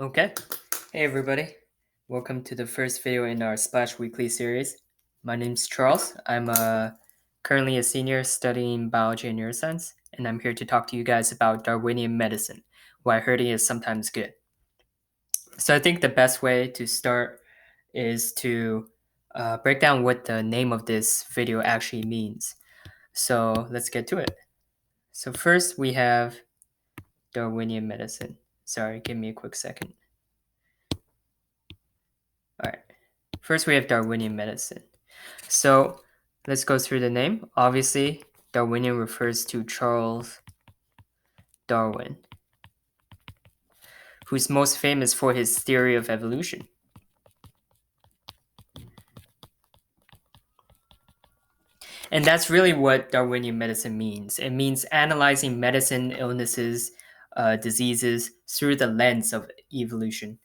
Okay. Hey everybody. Welcome to the first video in our Splash Weekly series. My name's Charles. I'm currently a senior studying biology and neuroscience, and I'm here to talk to you guys about Darwinian medicine, why hurting is sometimes good. So I think the best way to start is to break down what the name of this video actually means. So let's get to it. So first we have Darwinian medicine. Sorry, give me a quick second. All right. First, we have Darwinian medicine. So let's go through the name. Obviously, Darwinian refers to Charles Darwin, who's most famous for his theory of evolution. And that's really what Darwinian medicine means. It means analyzing medicine, illnesses, diseases through the lens of evolution.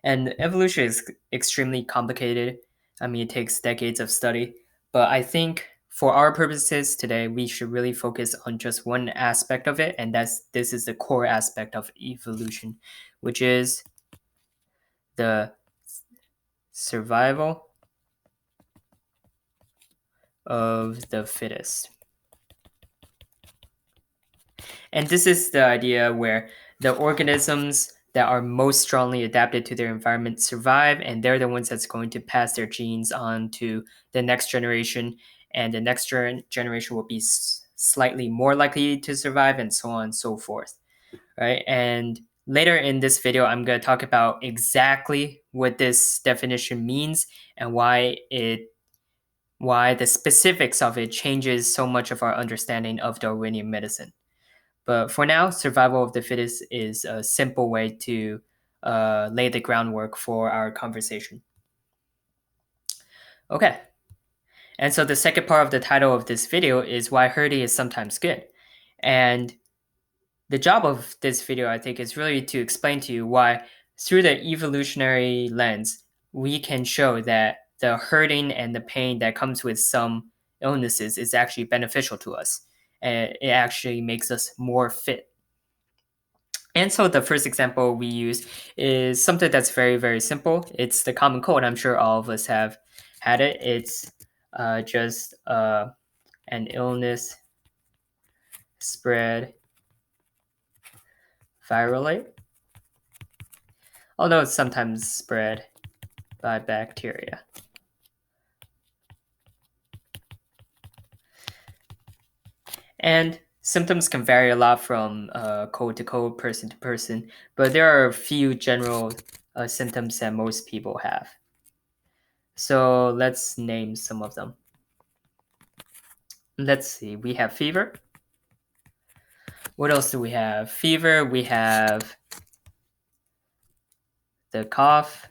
And evolution is extremely complicated. I mean, it takes decades of study. But I think for our purposes today, we should really focus on just one aspect of it. And this is the core aspect of evolution, which is the survival of the fittest. And this is the idea where the organisms that are most strongly adapted to their environment survive, and they're the ones that's going to pass their genes on to the next generation, and the next generation will be slightly more likely to survive, and so on and so forth, right? And later in this video, I'm going to talk about exactly what this definition means and why the specifics of it changes so much of our understanding of Darwinian medicine. But for now, survival of the fittest is a simple way to lay the groundwork for our conversation. Okay, and so the second part of the title of this video is why hurting is sometimes good. And the job of this video, I think, is really to explain to you why, through the evolutionary lens, we can show that the hurting and the pain that comes with some illnesses is actually beneficial to us. And it actually makes us more fit. And so the first example we use is something that's very, very simple. It's the common cold. I'm sure all of us have had it. It's just an illness spread virally, although it's sometimes spread by bacteria. And symptoms can vary a lot from cold to cold, person to person, but there are a few general symptoms that most people have. So let's name some of them. Let's see, we have fever. What else do we have? Fever, we have the cough,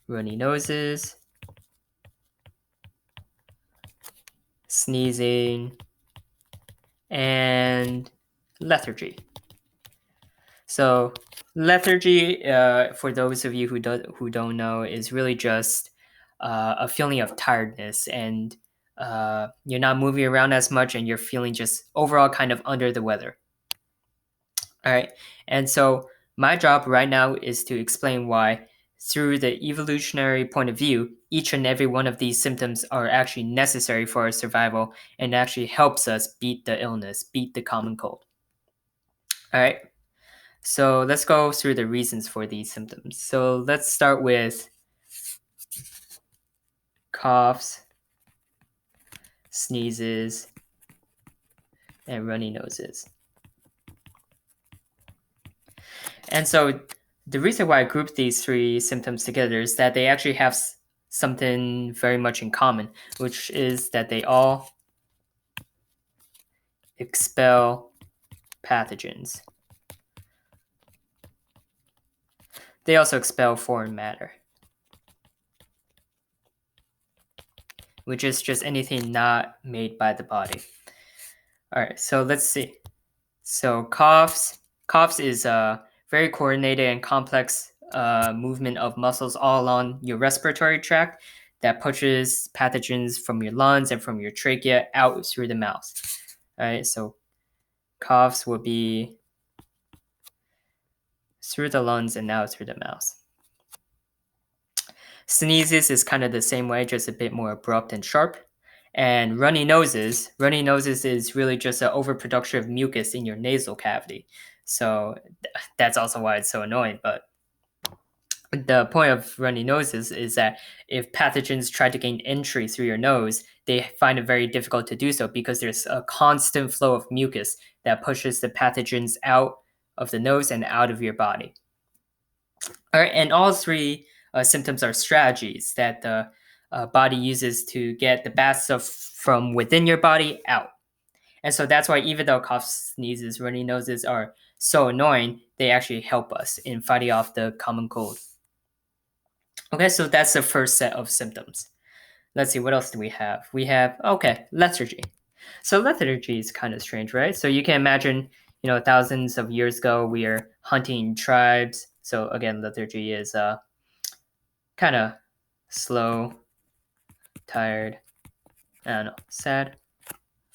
runny noses, sneezing, and lethargy. So lethargy, for those of you who don't know, is really just a feeling of tiredness, and you're not moving around as much, and you're feeling just overall kind of under the weather. All right, and so my job right now is to explain why, through the evolutionary point of view, each and every one of these symptoms are actually necessary for our survival and actually helps us beat the illness, beat the common cold. All right. So let's go through the reasons for these symptoms. So let's start with coughs, sneezes, and runny noses. And so the reason why I grouped these three symptoms together is that they actually have something very much in common, which is that they all expel pathogens. They also expel foreign matter, which is just anything not made by the body. All right, so let's see. So coughs is a very coordinated and complex movement of muscles all along your respiratory tract that pushes pathogens from your lungs and from your trachea out through the mouth. All right, so coughs will be through the lungs and out through the mouth. Sneezes is kind of the same way, just a bit more abrupt and sharp. And runny noses is really just an overproduction of mucus in your nasal cavity. So that's also why it's so annoying. But the point of runny noses is that if pathogens try to gain entry through your nose, they find it very difficult to do so because there's a constant flow of mucus that pushes the pathogens out of the nose and out of your body. All right, and all three symptoms are strategies that the body uses to get the bad stuff from within your body out. And so that's why even though coughs, sneezes, runny noses are so annoying, they actually help us in fighting off the common cold. Okay, so that's the first set of symptoms. Let's see, what else do we have? We have, lethargy. So lethargy is kind of strange, right? So you can imagine, thousands of years ago, we are hunting tribes. So again, lethargy is kind of slow, tired, I don't know, sad,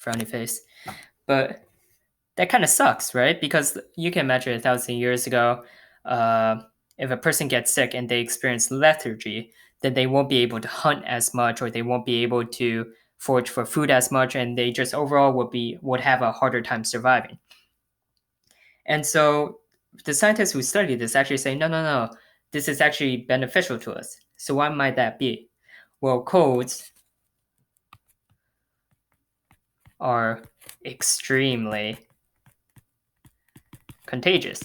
frowny face. But that kind of sucks, right? Because you can imagine 1,000 years ago, if a person gets sick and they experience lethargy, then they won't be able to hunt as much, or they won't be able to forage for food as much, and they just overall would have a harder time surviving. And so the scientists who study this actually say, no, this is actually beneficial to us. So why might that be? Well, colds are extremely contagious.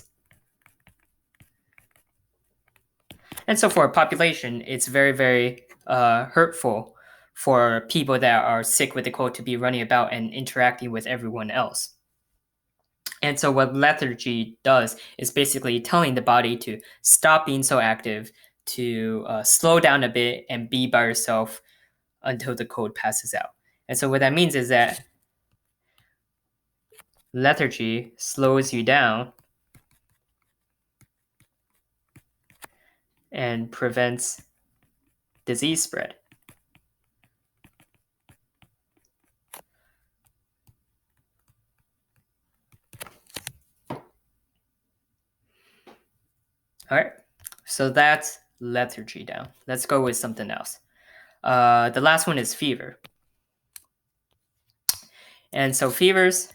And so for a population, it's very, very hurtful for people that are sick with the cold to be running about and interacting with everyone else. And so what lethargy does is basically telling the body to stop being so active, to slow down a bit and be by yourself until the cold passes out. And so what that means is that lethargy slows you down and prevents disease spread. All right, so that's lethargy down. Let's go with something else. The last one is fever. And so fevers,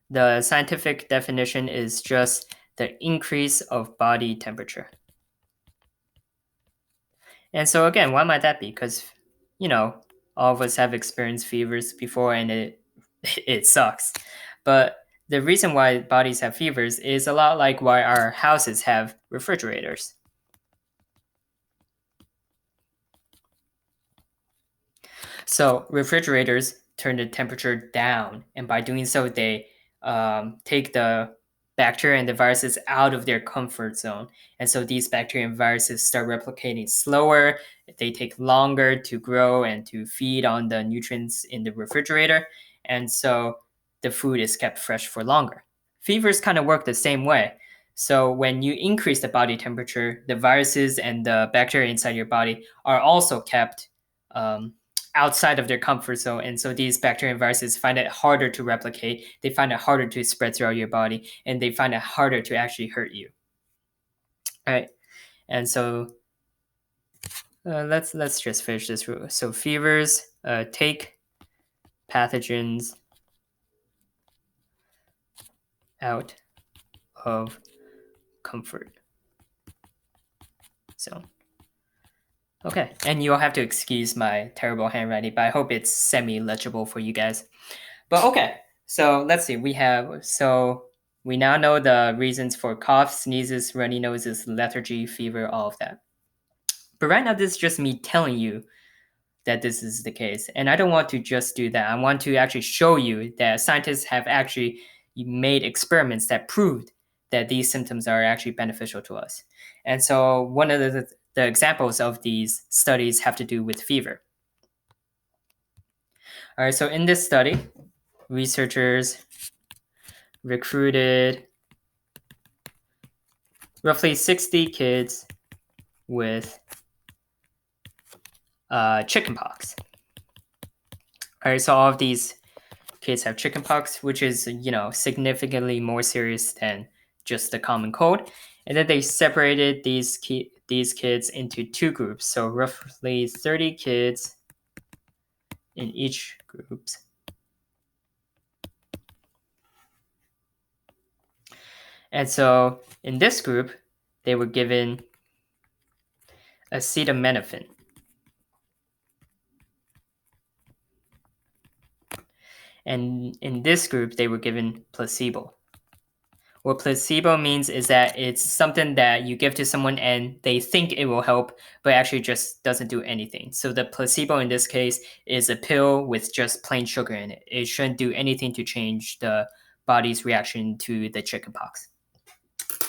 the scientific definition is just the increase of body temperature. And so again, why might that be? Because, all of us have experienced fevers before and it sucks. But the reason why bodies have fevers is a lot like why our houses have refrigerators. So refrigerators turn the temperature down, and by doing so, they take the bacteria and the viruses out of their comfort zone. And so these bacteria and viruses start replicating slower. They take longer to grow and to feed on the nutrients in the refrigerator. And so the food is kept fresh for longer. Fevers kind of work the same way. So when you increase the body temperature, the viruses and the bacteria inside your body are also kept outside of their comfort zone. And so these bacteria and viruses find it harder to replicate. They find it harder to spread throughout your body, and they find it harder to actually hurt you. All right. And so let's just finish this rule. So fevers take pathogens out of comfort zone. Okay, and you'll have to excuse my terrible handwriting, but I hope it's semi-legible for you guys. But okay, so let's see. We now know the reasons for cough, sneezes, runny noses, lethargy, fever, all of that. But right now, this is just me telling you that this is the case. And I don't want to just do that. I want to actually show you that scientists have actually made experiments that proved that these symptoms are actually beneficial to us. And so one of the examples of these studies have to do with fever. All right, so in this study, researchers recruited roughly 60 kids with chickenpox. All right, so all of these kids have chickenpox, which is, significantly more serious than just the common cold. And then they separated these kids into two groups. So roughly 30 kids in each group. And so in this group, they were given acetaminophen. And in this group, they were given placebo. What placebo means is that it's something that you give to someone and they think it will help, but actually just doesn't do anything. So the placebo in this case is a pill with just plain sugar in it. It shouldn't do anything to change the body's reaction to the chickenpox.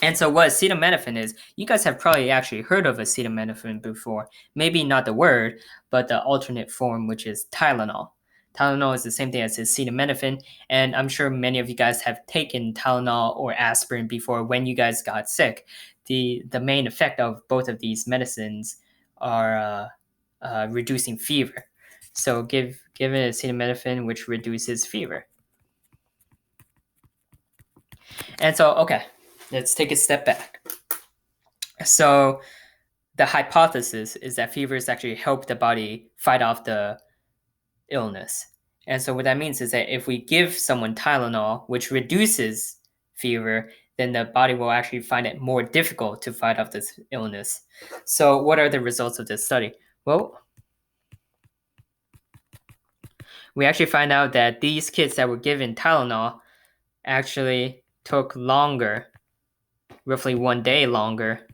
And so what acetaminophen is, you guys have probably actually heard of acetaminophen before. Maybe not the word, but the alternate form, which is Tylenol. Tylenol is the same thing as acetaminophen, and I'm sure many of you guys have taken Tylenol or aspirin before when you guys got sick. The main effect of both of these medicines are reducing fever. So give it acetaminophen, which reduces fever. And so, okay, let's take a step back. So the hypothesis is that fevers actually help the body fight off the illness. And so what that means is that if we give someone Tylenol, which reduces fever, then the body will actually find it more difficult to fight off this illness. So what are the results of this study? Well, we actually find out that these kids that were given Tylenol actually took longer, roughly 1 day longer,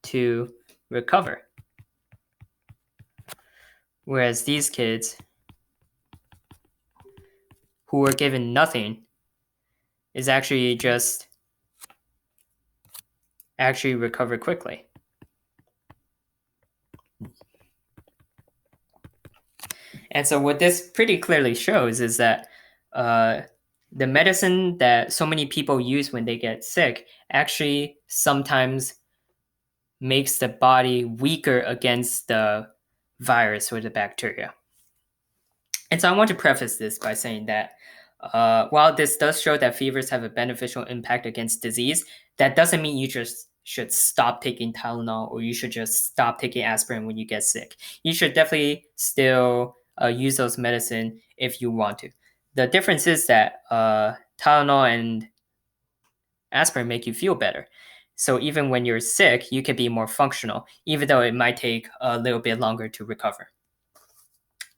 to recover. Whereas these kids who were given nothing is actually just recover quickly. And so what this pretty clearly shows is that the medicine that so many people use when they get sick actually sometimes makes the body weaker against the virus or the bacteria. And so I want to preface this by saying that while this does show that fevers have a beneficial impact against disease, that doesn't mean you just should stop taking Tylenol or you should just stop taking aspirin when you get sick. You should definitely still use those medicine if you want to. The difference is that Tylenol and aspirin make you feel better. So even when you're sick, you can be more functional, even though it might take a little bit longer to recover.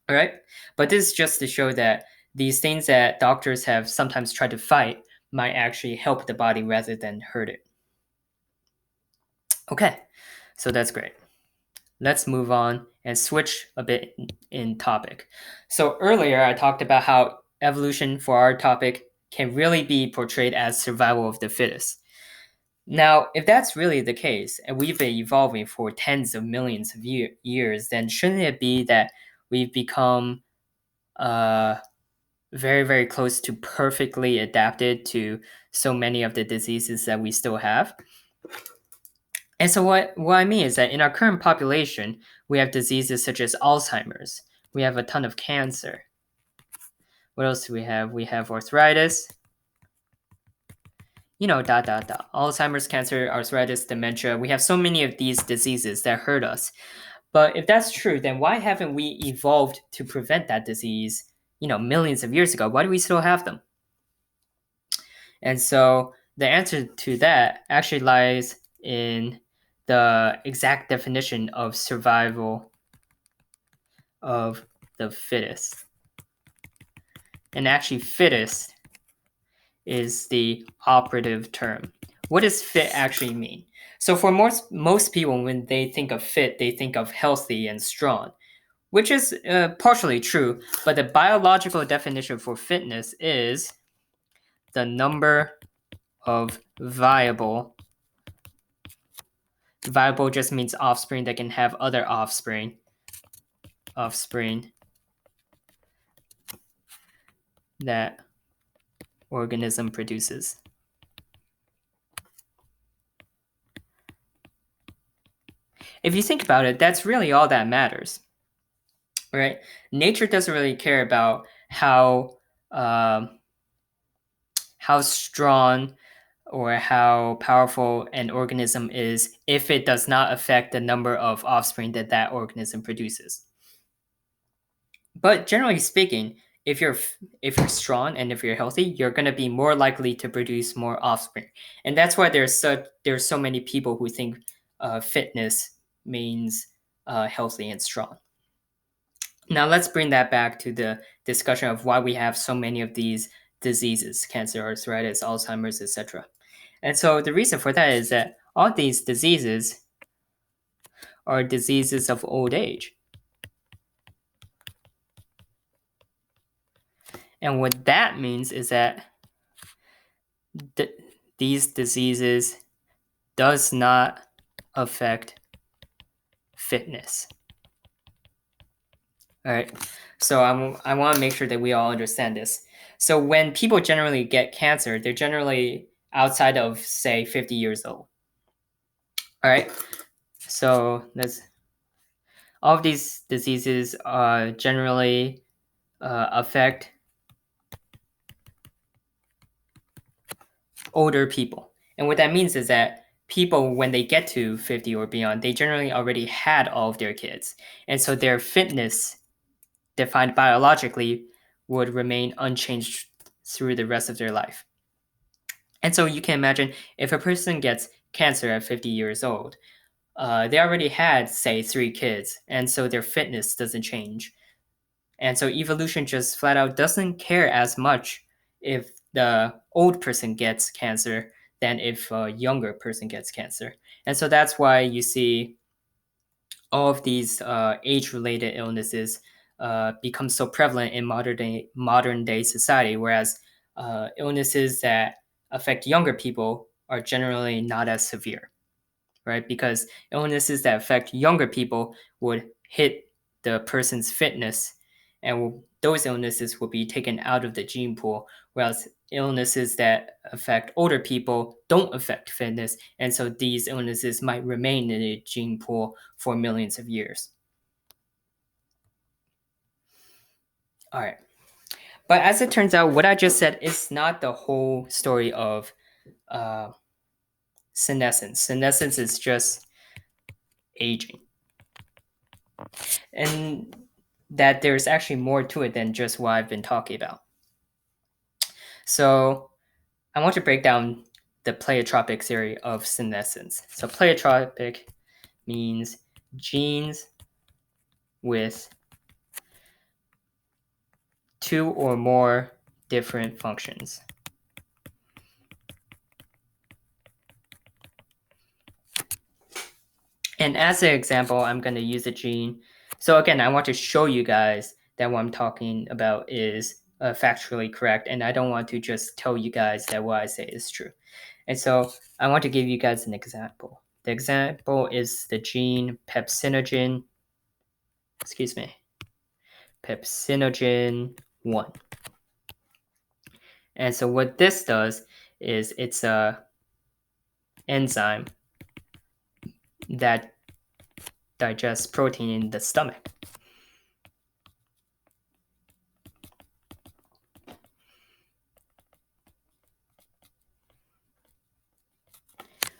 All right, but this is just to show that these things that doctors have sometimes tried to fight might actually help the body rather than hurt it. Okay, so that's great. Let's move on and switch a bit in topic. So earlier I talked about how evolution for our topic can really be portrayed as survival of the fittest. Now, if that's really the case, and we've been evolving for tens of millions of years, then shouldn't it be that we've become very, very close to perfectly adapted to so many of the diseases that we still have? And so what I mean is that in our current population, we have diseases such as Alzheimer's. We have a ton of cancer. What else do we have? We have arthritis. Alzheimer's, cancer, arthritis, dementia. We have so many of these diseases that hurt us. But if that's true, then why haven't we evolved to prevent that disease, millions of years ago? Why do we still have them? And so the answer to that actually lies in the exact definition of survival of the fittest. And actually, fittest is the operative term. What does fit actually mean? So for most people, when they think of fit, they think of healthy and strong, which is partially true, but the biological definition for fitness is the number of viable just means offspring that can have other offspring that organism produces. If you think about it, that's really all that matters, right? Nature doesn't really care about how strong or how powerful an organism is if it does not affect the number of offspring that that organism produces. But generally speaking, if you're strong and if you're healthy, you're going to be more likely to produce more offspring. And that's why there's so many people who think fitness means healthy and strong. Now let's bring that back to the discussion of why we have so many of these diseases: cancer, arthritis, Alzheimer's, etc. And so the reason for that is that all these diseases are diseases of old age. And what that means is that these diseases does not affect fitness. All right. So I want to make sure that we all understand this. So when people generally get cancer, they're generally outside of, say, 50 years old. All right. So all of these diseases generally affect older people. And what that means is that people, when they get to 50 or beyond, they generally already had all of their kids. And so their fitness, defined biologically, would remain unchanged through the rest of their life. And so you can imagine if a person gets cancer at 50 years old, they already had, say, 3 kids, and so their fitness doesn't change. And so evolution just flat out doesn't care as much if the old person gets cancer than if a younger person gets cancer. And so that's why you see all of these age-related illnesses become so prevalent in modern day society, whereas illnesses that affect younger people are generally not as severe, right? Because illnesses that affect younger people would hit the person's fitness, and those illnesses will be taken out of the gene pool, whereas illnesses that affect older people don't affect fitness, and so these illnesses might remain in the gene pool for millions of years. All right. But as it turns out, what I just said is not the whole story of senescence. Senescence is just aging. And that there's actually more to it than just what I've been talking about. So I want to break down the pleiotropic theory of senescence. So pleiotropic means genes with 2 or more different functions. And as an example, I'm going to use a gene. So again, I want to show you guys that what I'm talking about is factually correct, and I don't want to just tell you guys that what I say is true. And so I want to give you guys an example. The example is the gene pepsinogen, pepsinogen 1. And so what this does is it's a enzyme that digests protein in the stomach.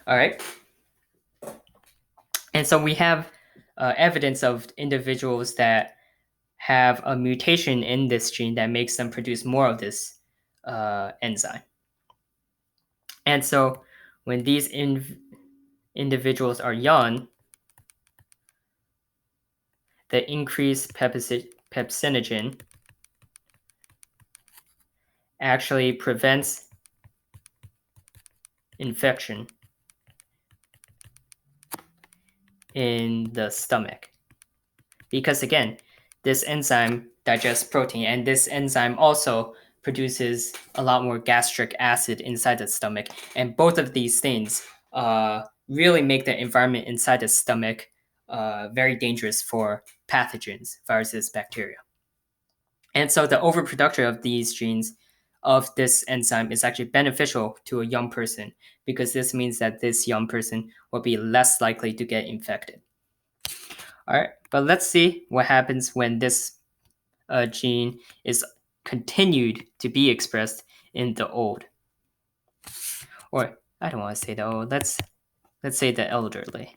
All right. And so we have evidence of individuals that have a mutation in this gene that makes them produce more of this enzyme. And so when these individuals are young, the increased pepsinogen actually prevents infection in the stomach. Because again, this enzyme digests protein, and this enzyme also produces a lot more gastric acid inside the stomach. And both of these things really make the environment inside the stomach very dangerous for pathogens, viruses, bacteria. And so the overproduction of these genes of this enzyme is actually beneficial to a young person, because this means that this young person will be less likely to get infected. All right, but let's see what happens when this gene is continued to be expressed in the old. or I don't want to say the old. Let's say the elderly.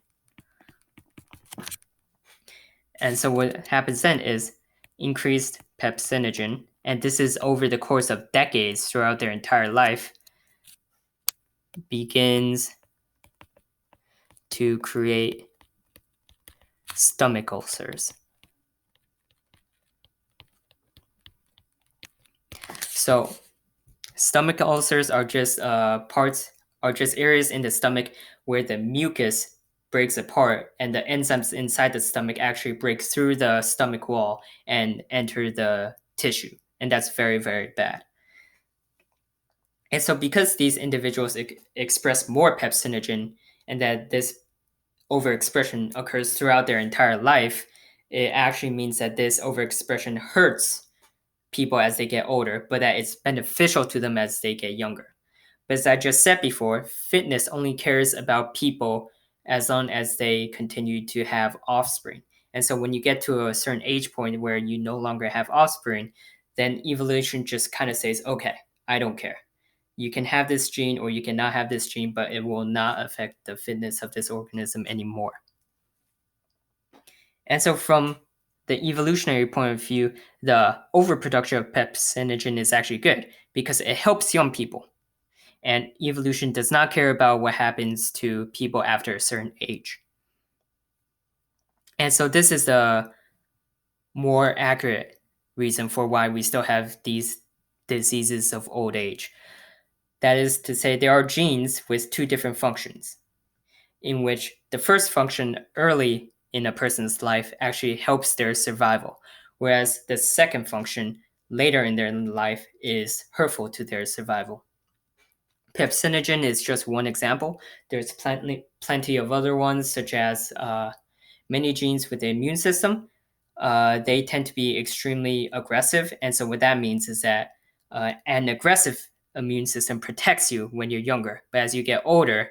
And so what happens then is increased pepsinogen, and this is over the course of decades throughout their entire life, begins to create stomach ulcers. So stomach ulcers are just areas in the stomach where the mucus breaks apart and the enzymes inside the stomach actually break through the stomach wall and enter the tissue. And that's very, very bad. And so because these individuals express more pepsinogen and that this overexpression occurs throughout their entire life, it actually means that this overexpression hurts people as they get older, but that it's beneficial to them as they get younger. But as I just said before, fitness only cares about people as long as they continue to have offspring. And so when you get to a certain age point where you no longer have offspring, then evolution just kind of says, okay, I don't care. You can have this gene or you cannot have this gene, but it will not affect the fitness of this organism anymore. And so from the evolutionary point of view, the overproduction of pepsinogen is actually good because it helps young people. And evolution does not care about what happens to people after a certain age. And so this is the more accurate reason for why we still have these diseases of old age. That is to say, there are genes with two different functions, in which the first function early in a person's life actually helps their survival, whereas the second function later in their life is hurtful to their survival. Pepsinogen is just one example. There's plenty of other ones, such as many genes with the immune system. They tend to be extremely aggressive, and so what that means is that an aggressive immune system protects you when you're younger, but as you get older,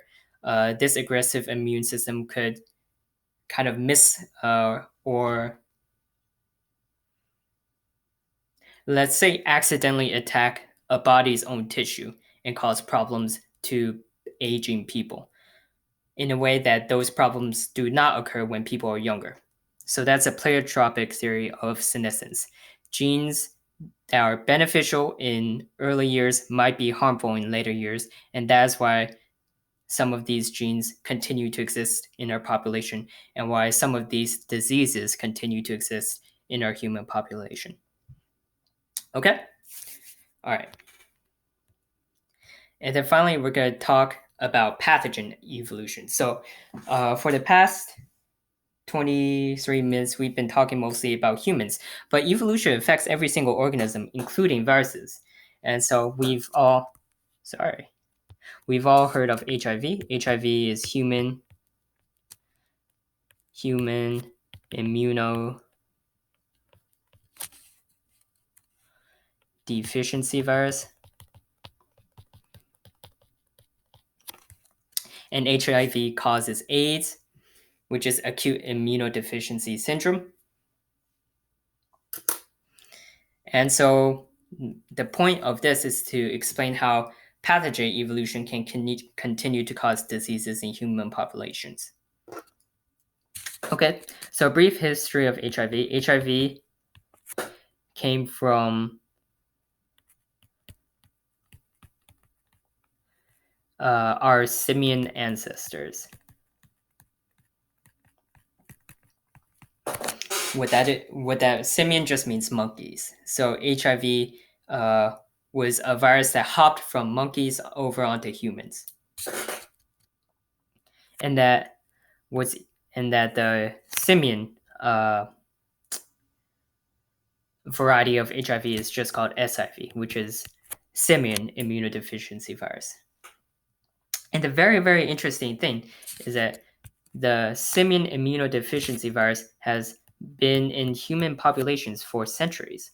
this aggressive immune system could kind of miss or let's say accidentally attack a body's own tissue and cause problems to aging people in a way that those problems do not occur when people are younger. So that's a pleiotropic theory of senescence. Genes that are beneficial in early years might be harmful in later years, and that's why some of these genes continue to exist in our population and why some of these diseases continue to exist in our human population. Okay? All right. And then finally, we're going to talk about pathogen evolution. So for the past 23 minutes, we've been talking mostly about humans, but evolution affects every single organism, including viruses. And so we've all heard of HIV. HIV is human immunodeficiency virus. And HIV causes AIDS, which is acute immunodeficiency syndrome. And so the point of this is to explain how pathogen evolution can continue to cause diseases in human populations. Okay, so a brief history of HIV. HIV came from our simian ancestors. What that simian just means monkeys. So HIV was a virus that hopped from monkeys over onto humans, and that the simian variety of HIV is just called SIV, which is simian immunodeficiency virus. And the very, very interesting thing is that the simian immunodeficiency virus has been in human populations for centuries.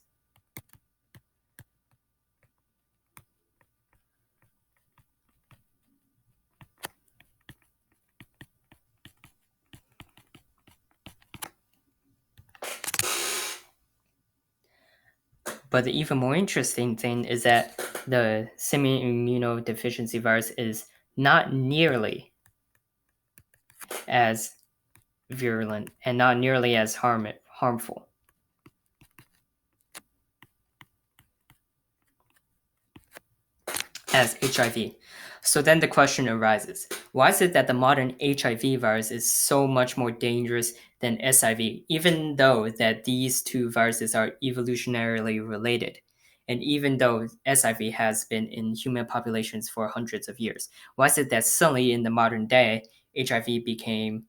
But the even more interesting thing is that the simian immunodeficiency virus is not nearly as virulent and not nearly as harmful as HIV. So then the question arises, why is it that the modern HIV virus is so much more dangerous than SIV, even though that these two viruses are evolutionarily related? And even though SIV has been in human populations for hundreds of years, why is it that suddenly in the modern day, HIV became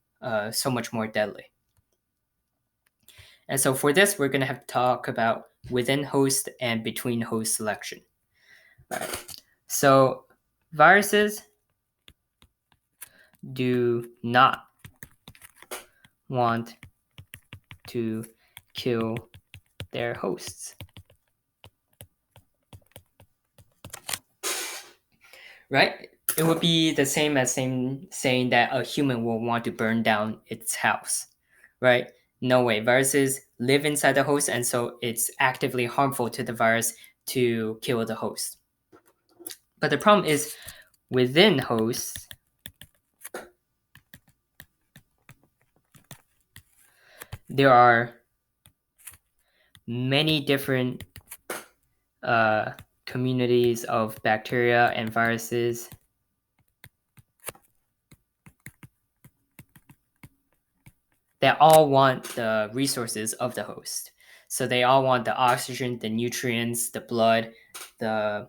so much more deadly? And so for this, we're going to have to talk about within host and between host selection. All right. So viruses do not want to kill their hosts. Right? It would be the same as saying that a human will want to burn down its house. Right? No way. Viruses live inside the host, and so it's actively harmful to the virus to kill the host. But the problem is within hosts, there are many different communities of bacteria and viruses that all want the resources of the host. So they all want the oxygen, the nutrients, the blood, the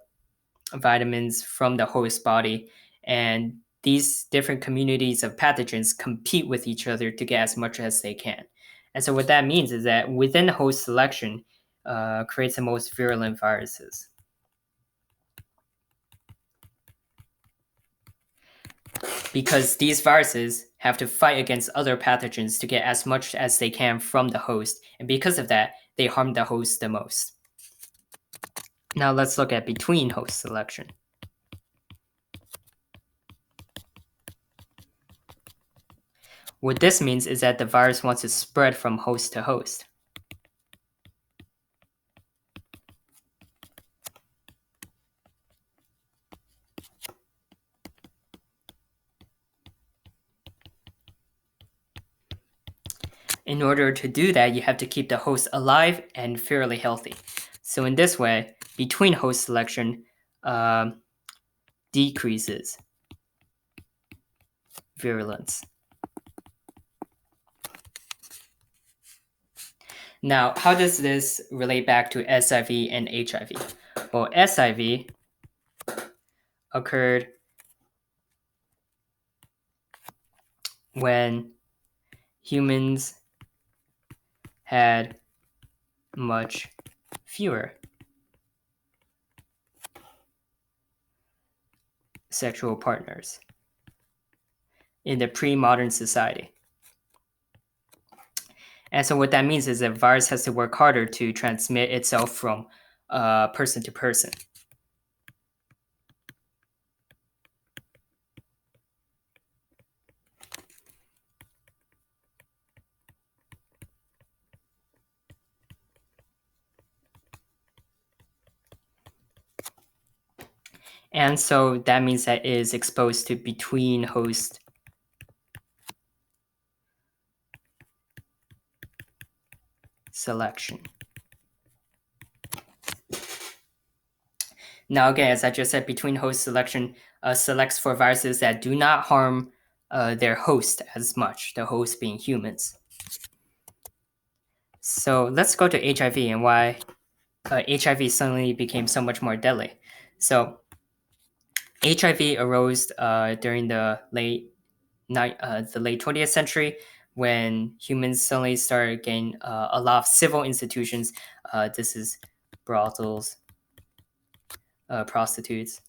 vitamins from the host body. And these different communities of pathogens compete with each other to get as much as they can. And so what that means is that within host selection creates the most virulent viruses. Because these viruses have to fight against other pathogens to get as much as they can from the host, and because of that, they harm the host the most. Now let's look at between host selection. What this means is that the virus wants to spread from host to host. In order to do that, you have to keep the host alive and fairly healthy. So in this way, between host selection decreases virulence. Now, how does this relate back to SIV and HIV? Well, SIV occurred when humans had much fewer sexual partners in the pre-modern society. And so what that means is that virus has to work harder to transmit itself from person to person. And so that means that it is exposed to between host selection. Now, again, as I just said, between host selection selects for viruses that do not harm their host as much, the host being humans. So let's go to HIV and why HIV suddenly became so much more deadly. So HIV arose during the late 20th century when humans suddenly started getting a lot of civil institutions. This is brothels, prostitutes,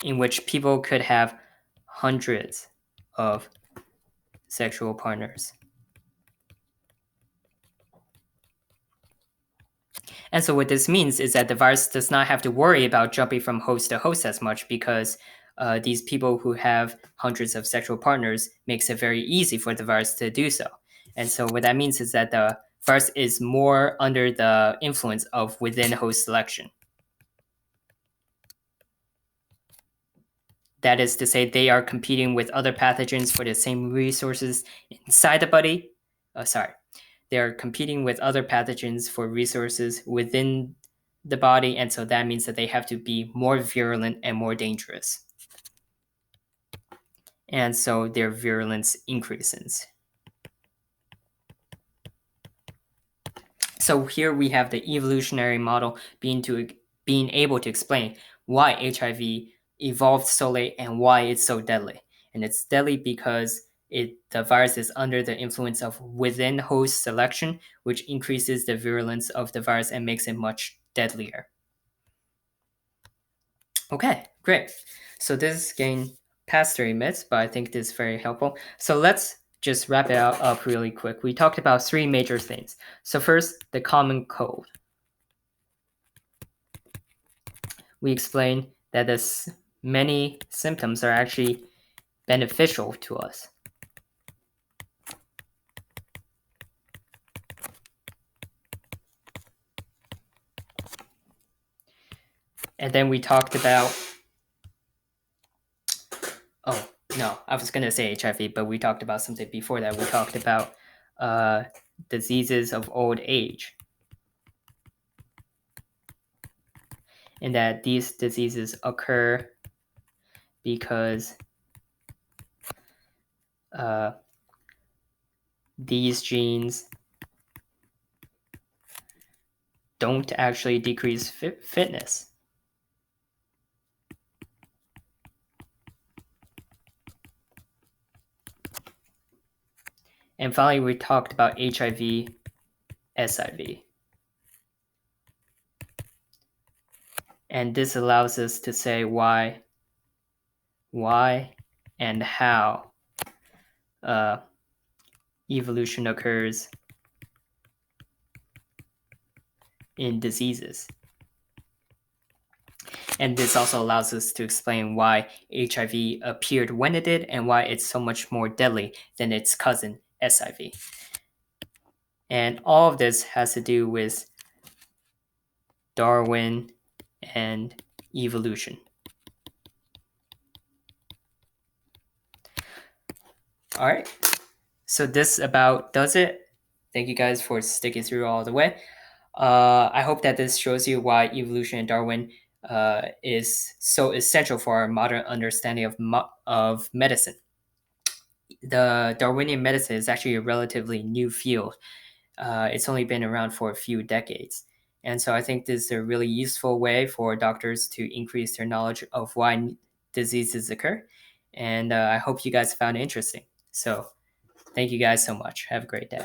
in which people could have hundreds of sexual partners. And so what this means is that the virus does not have to worry about jumping from host to host as much because these people who have hundreds of sexual partners makes it very easy for the virus to do so. And so what that means is that the virus is more under the influence of within host selection. that is to say, they are competing with other pathogens for the same resources inside the body. They are competing with other pathogens for resources within the body, and so that means that they have to be more virulent and more dangerous. And so their virulence increases. So here we have the evolutionary model being able to explain why HIV evolved so late and why it's so deadly. And it's deadly because the virus is under the influence of within host selection, which increases the virulence of the virus and makes it much deadlier. Okay, great. So this is getting past 30 minutes, but I think this is very helpful. So let's just wrap it up really quick. We talked about three major things. So first, the common cold. We explained that many symptoms are actually beneficial to us. And then we talked about, oh, no, I was going to say HIV, but we talked about something before that. We talked about diseases of old age. And that these diseases occur because these genes don't actually decrease fitness. And finally, we talked about HIV, SIV. And this allows us to say why and how evolution occurs in diseases. And this also allows us to explain why HIV appeared when it did and why it's so much more deadly than its cousin, SIV. And all of this has to do with Darwin and evolution. All right. So this about does it. Thank you guys for sticking through all the way. I hope that this shows you why evolution and Darwin is so essential for our modern understanding of medicine. The Darwinian medicine is actually a relatively new field. It's only been around for a few decades. And so I think this is a really useful way for doctors to increase their knowledge of why diseases occur. And I hope you guys found it interesting. So thank you guys so much. Have a great day.